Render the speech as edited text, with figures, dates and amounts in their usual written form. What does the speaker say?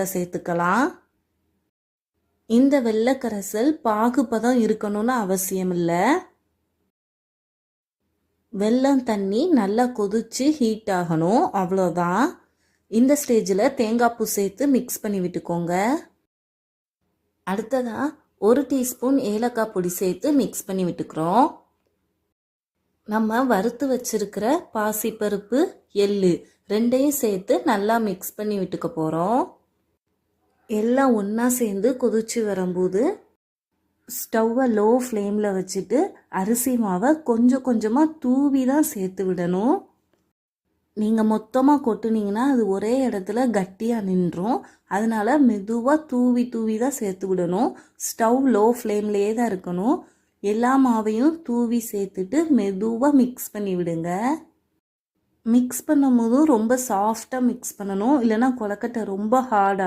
சேர்த்துக்கலாம். இந்த வெள்ளை கரைசல் பாகுபதம் இருக்கணும்னு அவசியம் இல்லை. வெல்லம் தண்ணி நல்லா கொதிச்சு ஹீட் ஆகணும், அவ்வளோதான். இந்த ஸ்டேஜில் தேங்காய் பூ சேர்த்து மிக்ஸ் பண்ணி விட்டுக்கோங்க. அடுத்ததாக 1 டீஸ்பூன் ஏலக்காய் பொடி சேர்த்து மிக்ஸ் பண்ணி விட்டுக்கிறோம். நம்ம வறுத்து வச்சிருக்கிற பாசிப்பருப்பு, எள்ளு ரெண்டையும் சேர்த்து நல்லா மிக்ஸ் பண்ணி விட்டுக்க போகிறோம். எல்லாம் ஒன்றா சேர்ந்து கொதிச்சு வரும்போது ஸ்டவ்வை லோ ஃப்ளேமில் வச்சுட்டு அரிசி மாவை கொஞ்சம் கொஞ்சமாக தூவி தான் சேர்த்து விடணும். நீங்கள் மொத்தமாக கொட்டுனீங்கன்னா அது ஒரே இடத்துல கட்டியாக நின்றும். அதனால் மெதுவாக தூவி தூவி தான் சேர்த்து விடணும். ஸ்டவ் லோ ஃப்ளேம்லேயே தான் இருக்கணும். எல்லா மாவையும் தூவி சேர்த்துட்டு மெதுவாக மிக்ஸ் பண்ணி விடுங்க. மிக்ஸ் பண்ணும்போதும் ரொம்ப சாஃப்டாக மிக்ஸ் பண்ணணும், இல்லைன்னா கொழுக்கட்டை ரொம்ப ஹார்டாக